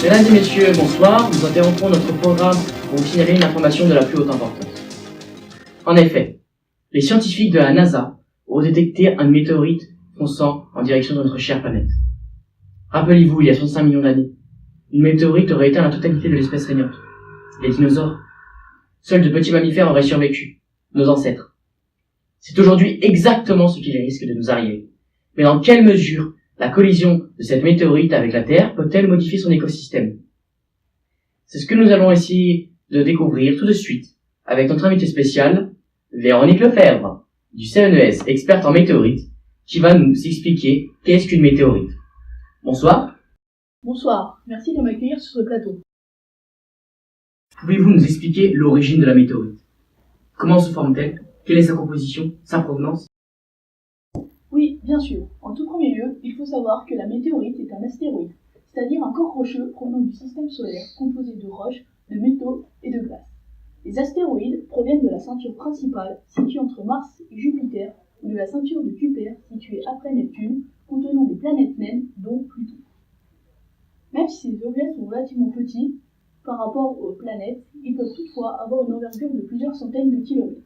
Mesdames et messieurs, bonsoir. Nous interrompons notre programme pour vous signaler une information de la plus haute importance. En effet, les scientifiques de la NASA ont détecté un météorite fonçant en direction de notre chère planète. Rappelez-vous, il y a 65 millions d'années, une météorite aurait éteint la totalité de l'espèce régnante. Les dinosaures. Seuls de petits mammifères auraient survécu, nos ancêtres. C'est aujourd'hui exactement ce qui risque de nous arriver. Mais dans quelle mesure la collision de cette météorite avec la Terre peut-elle modifier son écosystème? C'est ce que nous allons essayer de découvrir tout de suite avec notre invité spécial, Véronique Lefebvre, du CNES, experte en météorites, qui va nous expliquer qu'est-ce qu'une météorite. Bonsoir. Bonsoir, merci de m'accueillir sur ce plateau. Pouvez-vous nous expliquer l'origine de la météorite? Comment se forme-t-elle? Quelle est sa composition, sa provenance? Oui, bien sûr. En tout premier lieu, il faut savoir que la météorite est un astéroïde, c'est-à-dire un corps rocheux provenant du système solaire composé de roches, de métaux et de glace. Les astéroïdes proviennent de la ceinture principale située entre Mars et Jupiter ou de la ceinture de Kuiper située après Neptune, contenant des planètes naines dont Pluton. Même si ces objets sont relativement petits par rapport aux planètes, ils peuvent toutefois avoir une envergure de plusieurs centaines de kilomètres.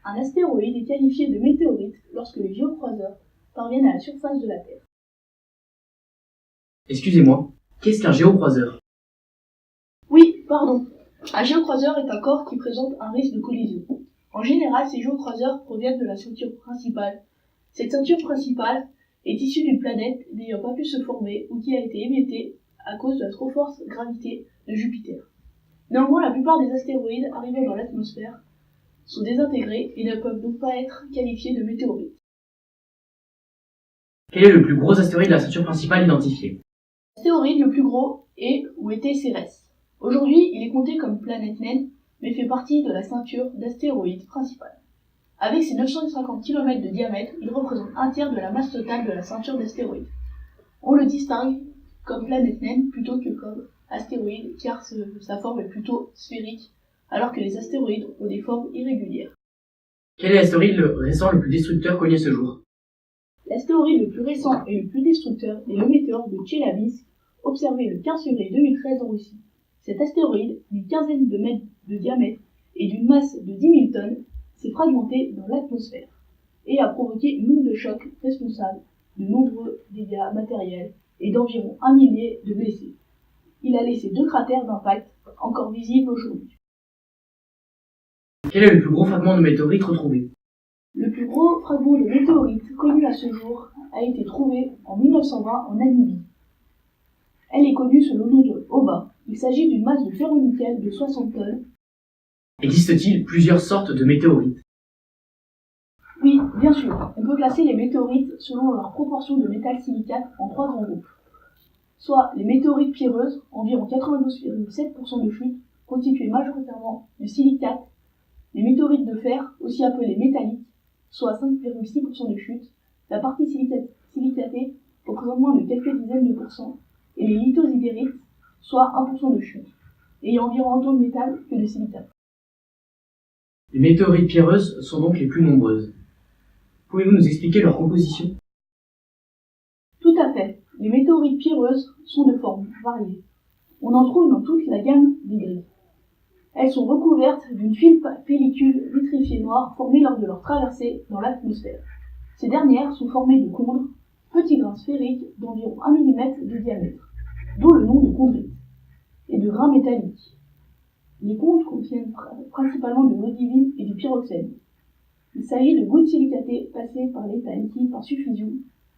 Un astéroïde est qualifié de météorite lorsque les géocroiseurs parviennent à la surface de la Terre. Excusez-moi, qu'est-ce qu'un géocroiseur? Oui, pardon. Un géocroiseur est un corps qui présente un risque de collision. En général, ces géocroiseurs proviennent de la ceinture principale. Cette ceinture principale est issue d'une planète n'ayant pas pu se former ou qui a été émiettée à cause de la trop forte gravité de Jupiter. Néanmoins, la plupart des astéroïdes arrivant dans l'atmosphère sont désintégrés et ne peuvent donc pas être qualifiés de météorites. Quel est le plus gros astéroïde de la ceinture principale identifié? L'astéroïde le plus gros est ou était Cérès. Aujourd'hui, il est compté comme planète naine, mais fait partie de la ceinture d'astéroïdes principale. Avec ses 950 km de diamètre, il représente un tiers de la masse totale de la ceinture d'astéroïdes. On le distingue comme planète naine plutôt que comme astéroïde, car sa forme est plutôt sphérique, alors que les astéroïdes ont des formes irrégulières. Quel est l'astéroïde récent le plus destructeur connu à ce jour? L'astéroïde le plus récent et le plus destructeur est le météore de Tchelabysk, observé le 15 février 2013 en Russie. Cet astéroïde, d'une quinzaine de mètres de diamètre et d'une masse de 10 000 tonnes, s'est fragmenté dans l'atmosphère et a provoqué une onde de choc responsable de nombreux dégâts matériels et d'environ 1 millier de blessés. Il a laissé 2 cratères d'impact encore visibles aujourd'hui. Quel est le plus gros fragment de météorite retrouvé? Le plus gros fragment de météorite connu à ce jour a été trouvé en 1920 en Namibie. Elle est connue sous le nom de Oba. Il s'agit d'une masse de ferro-nickel de 60 tonnes. Existe-t-il plusieurs sortes de météorites? Oui, bien sûr. On peut classer les météorites selon leur proportion de métal silicate en 3 grands groupes. Soit les météorites pierreuses, environ 92,7% de chute, constituées majoritairement de silicate. Les météorites de fer, aussi appelées métalliques, soit 5,6% de chute. La partie silicatée représente moins de quelques dizaines de pourcents. Et les lithosidérites, soit 1% de chute, ayant environ autant de métal que de silicate. Les météorites pierreuses sont donc les plus nombreuses. Pouvez-vous nous expliquer leur composition? Tout à fait. Les météorites pierreuses sont de formes variées. On en trouve dans toute la gamme des grilles. Elles sont recouvertes d'une fine pellicule vitrifiée noire formée lors de leur traversée dans l'atmosphère. Ces dernières sont formées de chondres, petits grains sphériques d'environ 1 mm de diamètre, d'où le nom de chondrite, et de grains métalliques. Les chondres contiennent principalement de l'eau divine et du pyroxène. Il s'agit de gouttes silicatées passées par l'état liquide par suffusion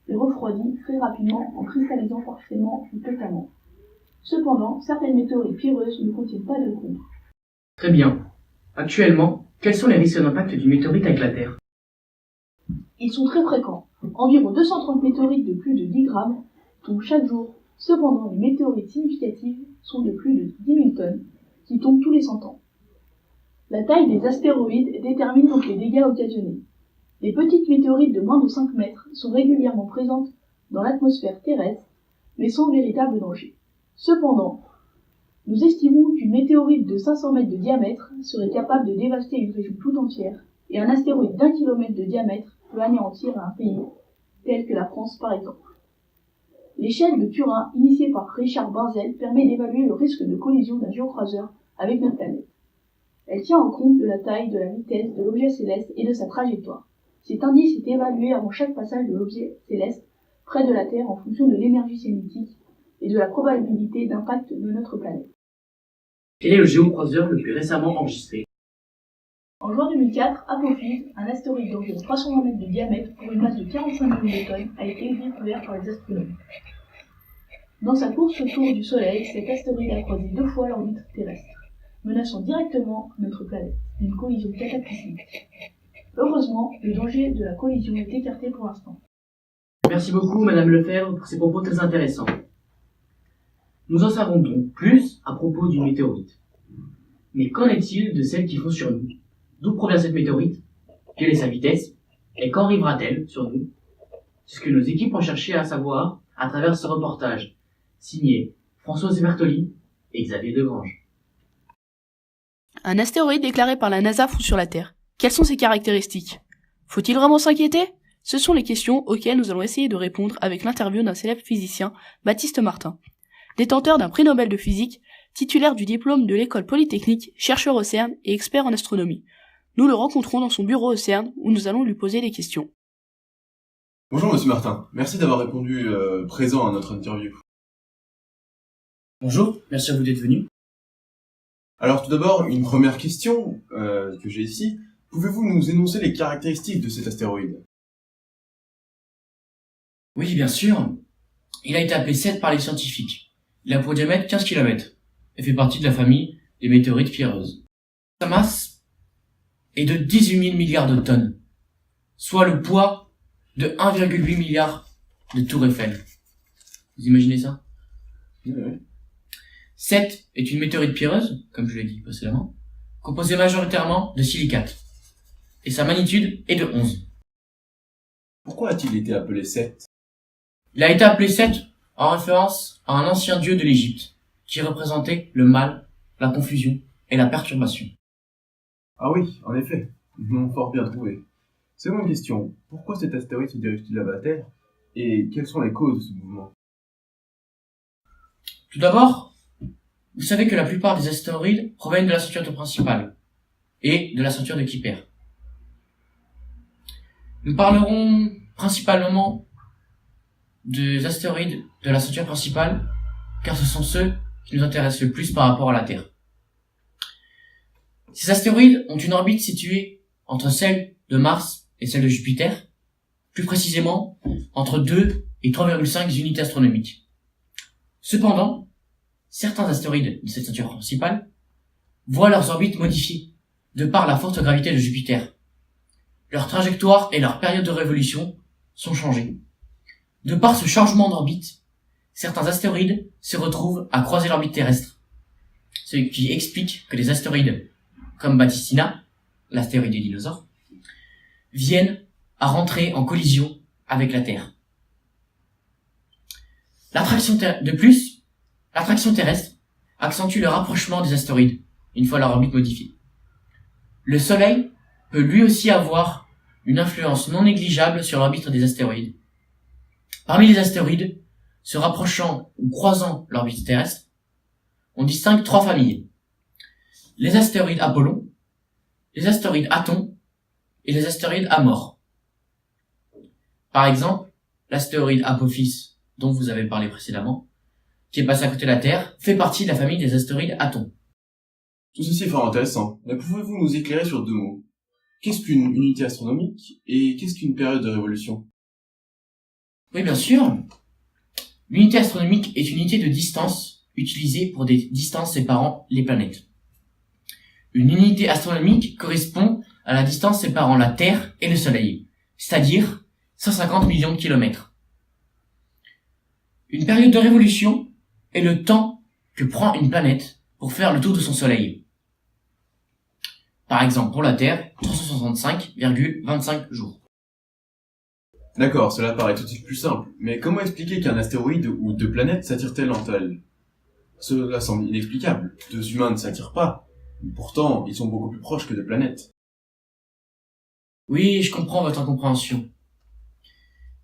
et refroidies très rapidement en cristallisant partiellement ou totalement. Cependant, certaines météorites pierreuses ne contiennent pas de chondres. Très bien. Actuellement, quels sont les risques d'impact du météorite avec la Terre? Ils sont très fréquents. Environ 230 météorites de plus de 10 grammes tombent chaque jour. Cependant, les météorites significatives sont de plus de 10 000 tonnes, qui tombent tous les 100 ans. La taille des astéroïdes détermine donc les dégâts occasionnés. Les petites météorites de moins de 5 mètres sont régulièrement présentes dans l'atmosphère terrestre, mais sans véritable danger. Cependant, nous estimons qu'une météorite de 500 mètres de diamètre serait capable de dévaster une région tout entière, et un astéroïde d'1 kilomètre de diamètre peut anéantir un pays, tel que la France par exemple. L'échelle de Turin, initiée par Richard Barzel, permet d'évaluer le risque de collision d'un géocroiseur avec notre planète. Elle tient en compte de la taille, de la vitesse de l'objet céleste et de sa trajectoire. Cet indice est évalué avant chaque passage de l'objet céleste près de la Terre en fonction de l'énergie cinétique et de la probabilité d'impact de notre planète. Quel est le géocroiseur le plus récemment enregistré? En juin 2004, Apophis, un astéroïde d'environ 320 mètres de diamètre pour une masse de 45 millions de tonnes, a été découvert par les astronomes. Dans sa course autour du Soleil, cet astéroïde a croisé 2 fois l'orbite terrestre, menaçant directement notre planète d'une collision cataclysmique. Heureusement, le danger de la collision est écarté pour l'instant. Merci beaucoup, Madame Lefebvre, pour ces propos très intéressants. Nous en savons donc plus à propos d'une météorite. Mais qu'en est-il de celles qui font sur nous? D'où provient cette météorite? Quelle est sa vitesse? Et quand arrivera-t-elle sur nous? C'est ce que nos équipes ont cherché à savoir à travers ce reportage, signé François Zemertoli et Xavier Degrange. Un astéroïde déclaré par la NASA fond sur la Terre. Quelles sont ses caractéristiques? Faut-il vraiment s'inquiéter? Ce sont les questions auxquelles nous allons essayer de répondre avec l'interview d'un célèbre physicien, Baptiste Martin. Détenteur d'un prix Nobel de physique, titulaire du diplôme de l'école polytechnique, chercheur au CERN et expert en astronomie. Nous le rencontrons dans son bureau au CERN où nous allons lui poser des questions. Bonjour Monsieur Martin, merci d'avoir répondu présent à notre interview. Bonjour, merci à vous d'être venu. Alors tout d'abord, une première question que j'ai ici. Pouvez-vous nous énoncer les caractéristiques de cet astéroïde? Oui, bien sûr. Il a été appelé 7 par les scientifiques. Il a pour diamètre 15 km et fait partie de la famille des météorites pierreuses. Sa masse est de 18 000 milliards de tonnes, soit le poids de 1,8 milliard de tours Eiffel. Vous imaginez ça? Oui. 7 est une météorite pierreuse, comme je l'ai dit précédemment, composée majoritairement de silicates. Et sa magnitude est de 11. Pourquoi a-t-il été appelé 7? Il a été appelé Seth en référence à un ancien dieu de l'Égypte, qui représentait le mal, la confusion et la perturbation. Ah oui, en effet, nom fort bien trouvé. Seconde question, pourquoi cet astéroïde se dirige-t-il vers la Terre? Et quelles sont les causes de ce mouvement? Tout d'abord, vous savez que la plupart des astéroïdes proviennent de la ceinture principale et de la ceinture de Kuiper. Nous parlerons principalement des astéroïdes de la ceinture principale, car ce sont ceux qui nous intéressent le plus par rapport à la Terre. Ces astéroïdes ont une orbite située entre celle de Mars et celle de Jupiter, plus précisément entre 2 et 3,5 unités astronomiques. Cependant, certains astéroïdes de cette ceinture principale voient leurs orbites modifiées de par la forte gravité de Jupiter. Leur trajectoire et leur période de révolution sont changées. De par ce changement d'orbite, certains astéroïdes se retrouvent à croiser l'orbite terrestre, ce qui explique que des astéroïdes comme Batistina, l'astéroïde des dinosaures, viennent à rentrer en collision avec la Terre. L'attraction terrestre accentue le rapprochement des astéroïdes une fois leur orbite modifiée. Le Soleil peut lui aussi avoir une influence non négligeable sur l'orbite des astéroïdes. Parmi les astéroïdes se rapprochant ou croisant l'orbite terrestre, on distingue 3 familles. Les astéroïdes Apollon, les astéroïdes Aton et les astéroïdes Amor. Par exemple, l'astéroïde Apophis, dont vous avez parlé précédemment, qui est passé à côté de la Terre, fait partie de la famille des astéroïdes Aton. Tout ceci est fort intéressant, mais pouvez-vous nous éclairer sur 2 mots? Qu'est-ce qu'une unité astronomique et qu'est-ce qu'une période de révolution? Oui, bien sûr. L'unité astronomique est une unité de distance utilisée pour des distances séparant les planètes. Une unité astronomique correspond à la distance séparant la Terre et le Soleil, c'est-à-dire 150 millions de kilomètres. Une période de révolution est le temps que prend une planète pour faire le tour de son Soleil. Par exemple, pour la Terre, 365,25 jours. D'accord, cela paraît tout de suite plus simple, mais comment expliquer qu'un astéroïde ou 2 planètes s'attirent-elles entre elles? Cela semble inexplicable. 2 humains ne s'attirent pas. Pourtant, ils sont beaucoup plus proches que 2 planètes. Oui, je comprends votre incompréhension.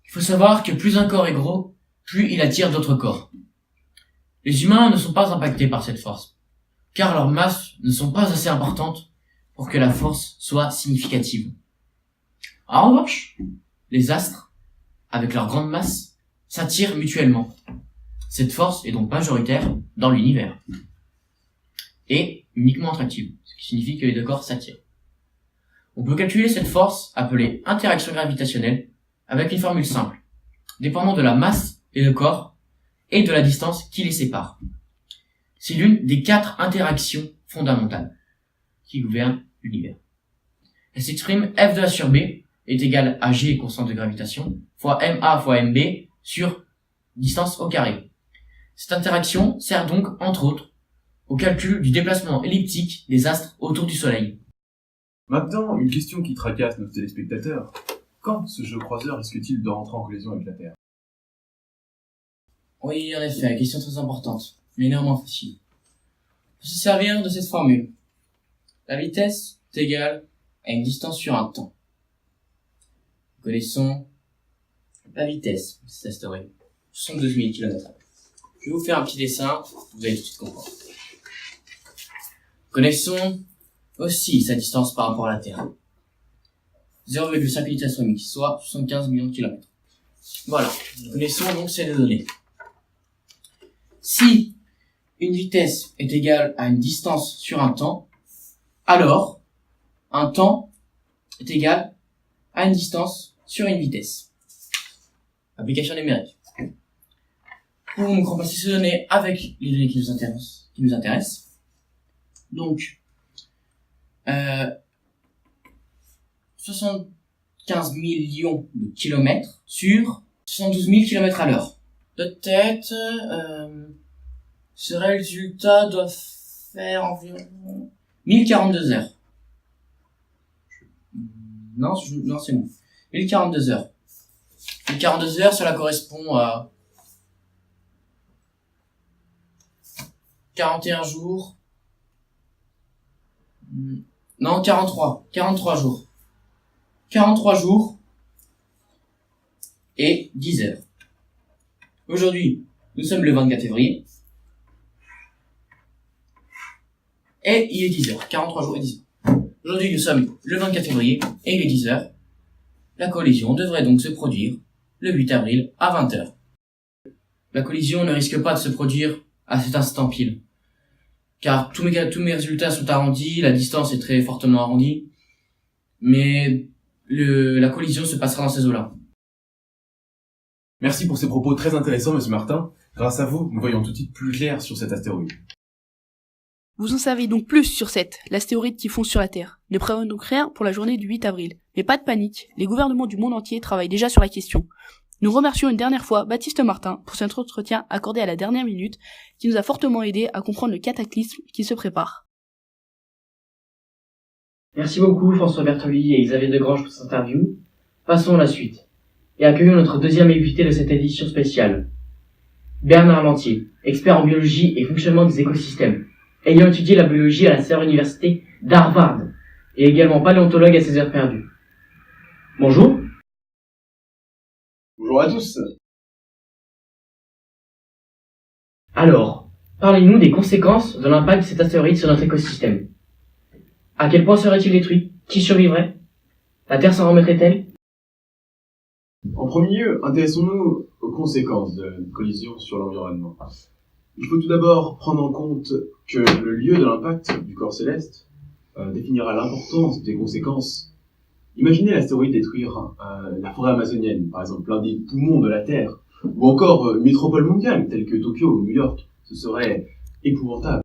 Il faut savoir que plus un corps est gros, plus il attire d'autres corps. Les humains ne sont pas impactés par cette force, car leurs masses ne sont pas assez importantes pour que la force soit significative. En revanche, les astres, avec leur grande masse, s'attirent mutuellement. Cette force est donc majoritaire dans l'univers. Et uniquement attractive, ce qui signifie que les deux corps s'attirent. On peut calculer cette force, appelée interaction gravitationnelle, avec une formule simple, dépendant de la masse et le corps, et de la distance qui les sépare. C'est l'une des 4 interactions fondamentales qui gouvernent l'univers. Elle s'exprime F de A sur B est égal à G, constante de gravitation, fois MA fois MB sur distance au carré. Cette interaction sert donc, entre autres, au calcul du déplacement elliptique des astres autour du Soleil. Maintenant, une question qui tracasse nos téléspectateurs. Quand ce jeu croiseur risque-t-il de rentrer en collision avec la Terre? Oui, en effet, question très importante, mais néanmoins facile. On peut se servir de cette formule. La vitesse est égale à une distance sur un temps. Nous connaissons la vitesse de cette astéroïde, 72 000 km/h. Je vais vous faire un petit dessin, vous allez tout de suite comprendre. Nous connaissons aussi sa distance par rapport à la Terre. 0,5 unité astronomique, soit 75 millions de kilomètres. Voilà, nous connaissons donc ces deux données. Si une vitesse est égale à une distance sur un temps, alors un temps est égal à une distance sur une vitesse. Application numérique. Pour donc remplacer ces données avec les données qui nous intéressent. Donc, 75 millions de kilomètres sur 72 000 km à l'heure. De tête, ce résultat doit faire environ 1042 heures. Non, c'est bon. 1042 heures. 1042 heures, cela correspond à 41 jours. Non, 43 jours. 43 jours et 10 heures. Aujourd'hui, nous sommes le 24 février. Et il est 10 heures. 43 jours et 10 heures. Aujourd'hui, nous sommes le 24 février et il est 10 heures. La collision devrait donc se produire le 8 avril à 20 heures. La collision ne risque pas de se produire à cet instant pile. Car tous mes résultats sont arrondis, la distance est très fortement arrondie. Mais la collision se passera dans ces eaux-là. Merci pour ces propos très intéressants, Monsieur Martin. Grâce à vous, nous voyons tout de suite plus clair sur cet astéroïde. Vous en savez donc plus sur l'astéroïde qui fonce sur la Terre. Ne prévoyons donc rien pour la journée du 8 avril. Mais pas de panique, les gouvernements du monde entier travaillent déjà sur la question. Nous remercions une dernière fois Baptiste Martin pour cet entretien accordé à la dernière minute, qui nous a fortement aidé à comprendre le cataclysme qui se prépare. Merci beaucoup François Bertoli et Xavier Degrange pour cette interview. Passons à la suite. Et accueillons notre deuxième invité de cette édition spéciale. Bernard Lantier, expert en biologie et fonctionnement des écosystèmes, ayant étudié la biologie à la célèbre université d'Harvard, et également paléontologue à ses heures perdues. Bonjour. Bonjour à tous. Alors, parlez-nous des conséquences de l'impact de cet astéroïde sur notre écosystème. À quel point serait-il détruit? Qui survivrait? La Terre s'en remettrait-elle? En premier lieu, intéressons-nous aux conséquences de la collision sur l'environnement. Il faut tout d'abord prendre en compte que le lieu de l'impact du corps céleste définira l'importance des conséquences. Imaginez l'astéroïde détruire la forêt amazonienne, par exemple l'un des poumons de la Terre, ou encore une métropole mondiale telle que Tokyo ou New York. Ce serait épouvantable.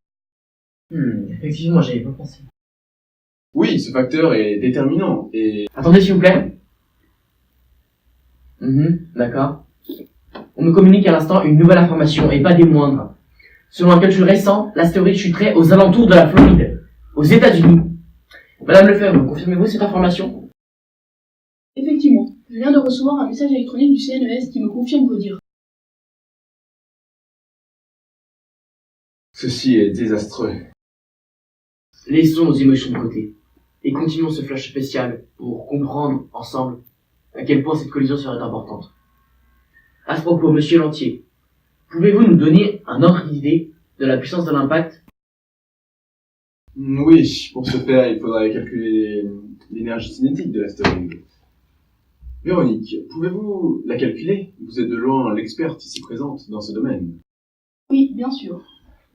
Effectivement, j'avais pas pensé. Oui, ce facteur est déterminant et... Attendez s'il vous plaît. D'accord. On me communique à l'instant une nouvelle information, et pas des moindres. Selon un calcul récent, l'astéroïde chuterait aux alentours de la Floride, aux États-Unis. Madame Lefebvre, confirmez-vous cette information? Effectivement, je viens de recevoir un message électronique du CNES qui me confirme vos dires. Ceci est désastreux. Laissons nos émotions de côté, et continuons ce flash spécial pour comprendre ensemble à quel point cette collision serait importante. À ce propos, monsieur Lantier, pouvez-vous nous donner un ordre d'idée de la puissance de l'impact? Oui, pour ce faire, il faudrait calculer l'énergie cinétique de l'astéroïde. Véronique, pouvez-vous la calculer? Vous êtes de loin l'experte ici présente dans ce domaine. Oui, bien sûr.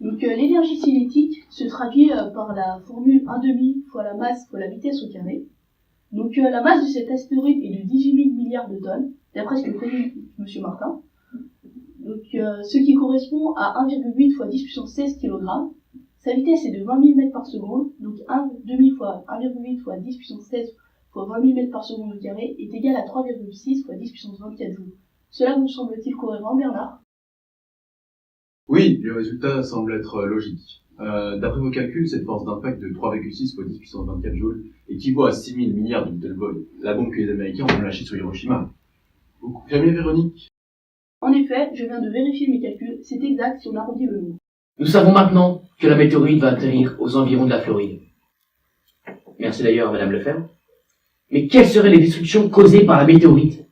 Donc l'énergie cinétique se traduit par la formule 1,5 fois la masse fois la vitesse au carré. Donc la masse de cet astéroïde est de 18 000 milliards de tonnes, d'après ce que prédit M. Martin. Donc ce qui correspond à 1,8 fois 10 puissance 16 kg. Sa vitesse est de 20 000 mètres par seconde, donc 1,5 fois 1,8 fois 10 puissance 16 fois 20 000 mètres par seconde au carré est égal à 3,6 fois 10 puissance 24 joules. Cela vous semble-t-il cohérent, Bernard? Oui, le résultat semble être logique. D'après vos calculs, cette force d'impact de 3,6 fois 10 puissance 24 joules équivaut à 6 000 milliards de Little la bombe que les Américains ont lâchée sur Hiroshima. Vous confirmez, Véronique? En effet, je viens de vérifier mes calculs, c'est exact si on arrondit le nombre. Nous savons maintenant que la météorite va atterrir aux environs de la Floride. Merci d'ailleurs, Madame Lefebvre. Mais quelles seraient les destructions causées par la météorite?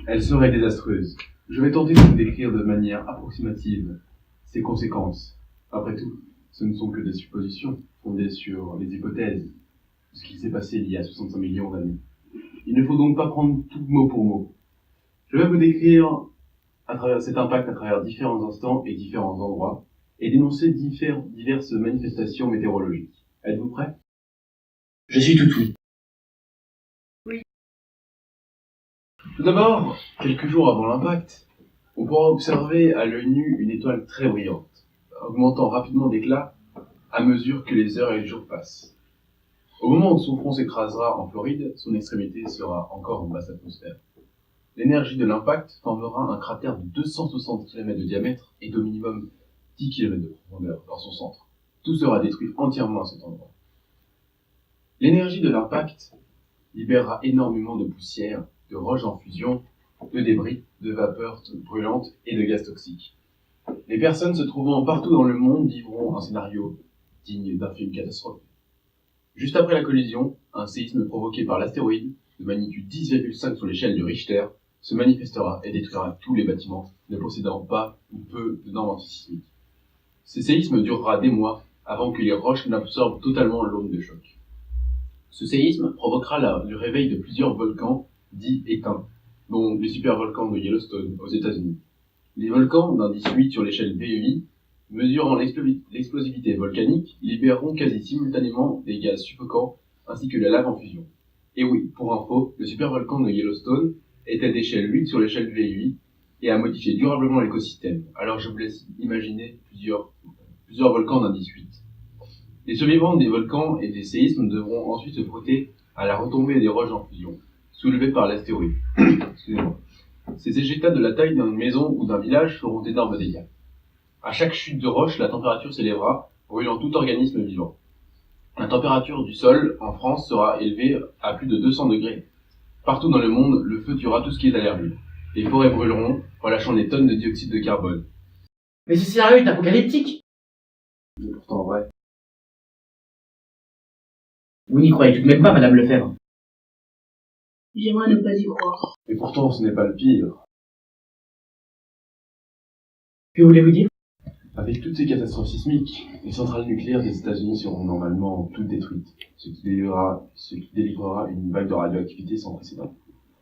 Elle serait désastreuse. Je vais tenter de vous décrire de manière approximative ses conséquences. Après tout, ce ne sont que des suppositions fondées sur les hypothèses de ce qui s'est passé il y a 65 millions d'années. Il ne faut donc pas prendre tout mot pour mot. Je vais vous décrire à travers cet impact à travers différents instants et différents endroits et dénoncer diverses manifestations météorologiques. Êtes-vous prêts? Je suis tout oui. Tout d'abord, quelques jours avant l'impact, on pourra observer à l'œil nu une étoile très brillante, augmentant rapidement d'éclat à mesure que les heures et les jours passent. Au moment où son front s'écrasera en Floride, son extrémité sera encore en basse atmosphère. L'énergie de l'impact formera un cratère de 260 km de diamètre et d'au minimum 10 km de profondeur dans son centre. Tout sera détruit entièrement à cet endroit. L'énergie de l'impact libérera énormément de poussière, de roches en fusion, de débris, de vapeurs brûlantes et de gaz toxiques. Les personnes se trouvant partout dans le monde vivront un scénario digne d'un film catastrophe. Juste après la collision, un séisme provoqué par l'astéroïde, de magnitude 10,5 sur l'échelle de Richter, se manifestera et détruira tous les bâtiments ne possédant pas ou peu de normes antisismiques. Ce séisme durera des mois avant que les roches n'absorbent totalement l'onde de choc. Ce séisme provoquera le réveil de plusieurs volcans dits éteints, dont les supervolcans de Yellowstone aux États-Unis. Les volcans d'indice 8 sur l'échelle VEI, mesurant l'explosivité volcanique, libéreront quasi simultanément des gaz suffocants ainsi que la lave en fusion. Et oui, pour info, le supervolcan de Yellowstone était d'échelle 8 sur l'échelle VEI et a modifié durablement l'écosystème. Alors je vous laisse imaginer plusieurs volcans d'indice 8. Les survivants des volcans et des séismes devront ensuite se frotter à la retombée des roches en fusion, soulevées par l'astéroïde. Excusez-moi. Ces éjectats de la taille d'une maison ou d'un village feront d'énormes dégâts. À chaque chute de roche, la température s'élèvera, brûlant tout organisme vivant. La température du sol en France sera élevée à plus de 200 degrés. Partout dans le monde, le feu tuera tout ce qui est à l'air libre. Les forêts brûleront, relâchant des tonnes de dioxyde de carbone. Mais ce scénario est apocalyptique. C'est pourtant vrai. Vous n'y croyez tout de même pas, Madame Lefebvre. J'aimerais ne pas y croire. Et pourtant, ce n'est pas le pire. Que voulez-vous dire? Avec toutes ces catastrophes sismiques, les centrales nucléaires des États-Unis seront normalement toutes détruites, ce qui délivrera une vague de radioactivité sans précédent.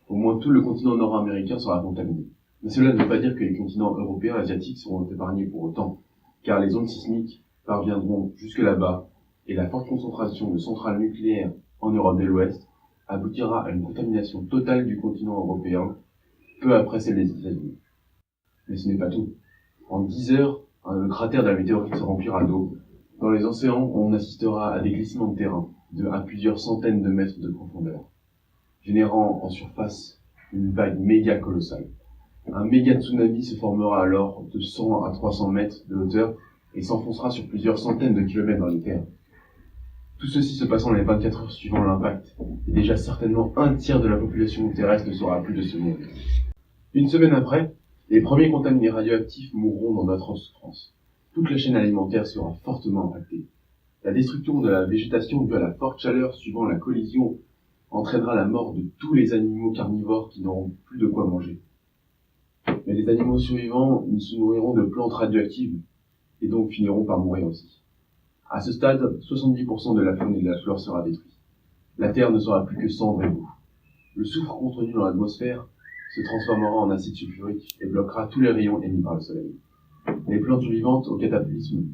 Au moins tout le continent nord-américain sera contaminé. Mais cela ne veut pas dire que les continents européens et asiatiques seront épargnés pour autant, car les ondes sismiques parviendront jusque là-bas, et la forte concentration de centrales nucléaires en Europe de l'Ouest aboutira à une contamination totale du continent européen, peu après celle des États-Unis. Mais ce n'est pas tout. En 10 heures, le cratère de la météorite se remplira d'eau. Dans les océans, on assistera à des glissements de terrain à plusieurs centaines de mètres de profondeur, générant en surface une vague méga colossale. Un méga tsunami se formera alors de 100 à 300 mètres de hauteur et s'enfoncera sur plusieurs centaines de kilomètres dans les terres. Tout ceci se passant dans les 24 heures suivant l'impact, et déjà certainement un tiers de la population terrestre ne sera plus de ce monde. Une semaine après, les premiers contaminés radioactifs mourront dans notre souffrance. Toute la chaîne alimentaire sera fortement impactée. La destruction de la végétation due à la forte chaleur suivant la collision entraînera la mort de tous les animaux carnivores qui n'auront plus de quoi manger. Mais les animaux survivants se nourriront de plantes radioactives et donc finiront par mourir aussi. À ce stade, 70% de la faune et de la flore sera détruite. La Terre ne sera plus que cendres et boue. Le soufre contenu dans l'atmosphère se transformera en acide sulfurique et bloquera tous les rayons émis par le soleil. Les plantes survivantes au cataclysme,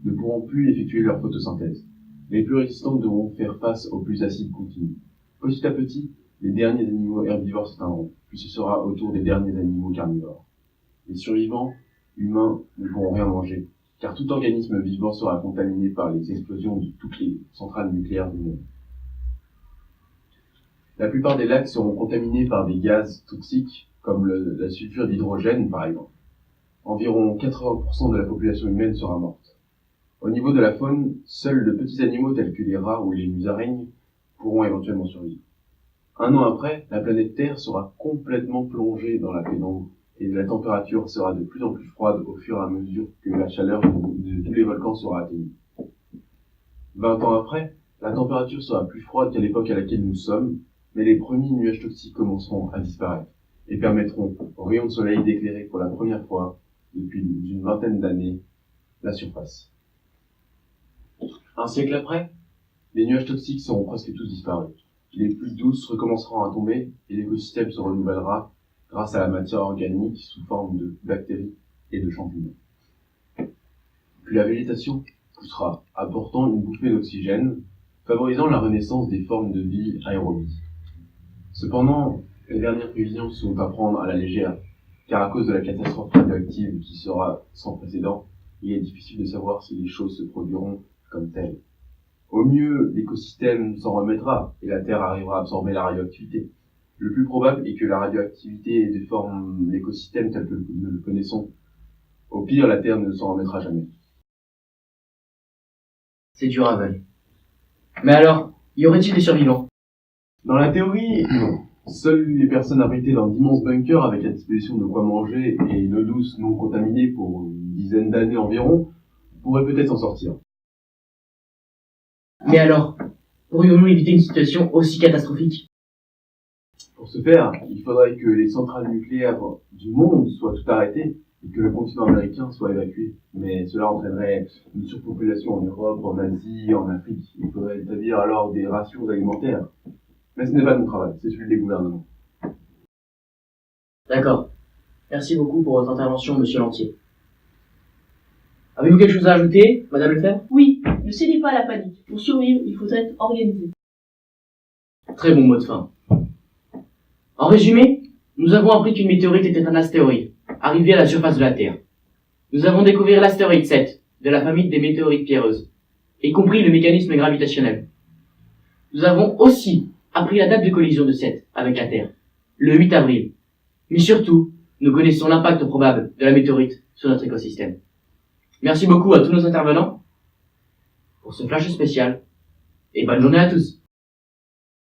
ne pourront plus effectuer leur photosynthèse. Les plus résistantes devront faire face aux plus acides continus. Petit à petit, les derniers animaux herbivores s'éteindront, puis ce sera au tour des derniers animaux carnivores. Les survivants, humains, ne pourront rien manger, car tout organisme vivant sera contaminé par les explosions de toutes les centrales nucléaires du monde. La plupart des lacs seront contaminés par des gaz toxiques, comme la sulfure d'hydrogène par exemple. Environ 80% de la population humaine sera morte. Au niveau de la faune, seuls de petits animaux tels que les rats ou les musaraignes pourront éventuellement survivre. Un an après, la planète Terre sera complètement plongée dans la pénombre et la température sera de plus en plus froide au fur et à mesure que la chaleur de tous les volcans sera atteignée. 20 ans après, la température sera plus froide qu'à l'époque à laquelle nous sommes, mais les premiers nuages toxiques commenceront à disparaître et permettront aux rayons de soleil d'éclairer pour la première fois depuis une vingtaine d'années la surface. Un siècle après, les nuages toxiques seront presque tous disparus. Les pluies douces recommenceront à tomber et l'écosystème se renouvellera grâce à la matière organique sous forme de bactéries et de champignons. Puis la végétation poussera, apportant une bouffée d'oxygène, favorisant la renaissance des formes de vie aérobies. Cependant, les dernières prévisions sont à prendre à la légère, car à cause de la catastrophe radioactive qui sera sans précédent, il est difficile de savoir si les choses se produiront comme telles. Au mieux, l'écosystème s'en remettra et la Terre arrivera à absorber la radioactivité. Le plus probable est que la radioactivité déforme l'écosystème tel que nous le connaissons. Au pire, la Terre ne s'en remettra jamais. C'est dur à avaler. Mais alors, y aurait-il des survivants? Dans la théorie, non. Seules les personnes abritées dans d'immenses bunkers avec à disposition de quoi manger et une eau douce non contaminée pour une dizaine d'années environ pourraient peut-être s'en sortir. Mais alors, pourrions-nous éviter une situation aussi catastrophique? Pour ce faire, il faudrait que les centrales nucléaires du monde soient toutes arrêtées et que le continent américain soit évacué. Mais cela entraînerait une surpopulation en Europe, en Asie, en Afrique. Il faudrait établir alors des rations alimentaires. Mais ce n'est pas mon travail, c'est celui des gouvernements. D'accord. Merci beaucoup pour votre intervention, monsieur Lantier. Avez-vous quelque chose à ajouter, madame Lefebvre? Oui, ne cédez pas à la panique. Pour survivre, il faut être organisé. Très bon mot de fin. En résumé, nous avons appris qu'une météorite était un astéroïde, arrivé à la surface de la Terre. Nous avons découvert l'astéroïde 7, de la famille des météorites pierreuses, et compris le mécanisme gravitationnel. Nous avons aussi appris la date de collision de 7 avec la Terre, le 8 avril. Mais surtout, nous connaissons l'impact probable de la météorite sur notre écosystème. Merci beaucoup à tous nos intervenants pour ce flash spécial, et bonne journée à tous.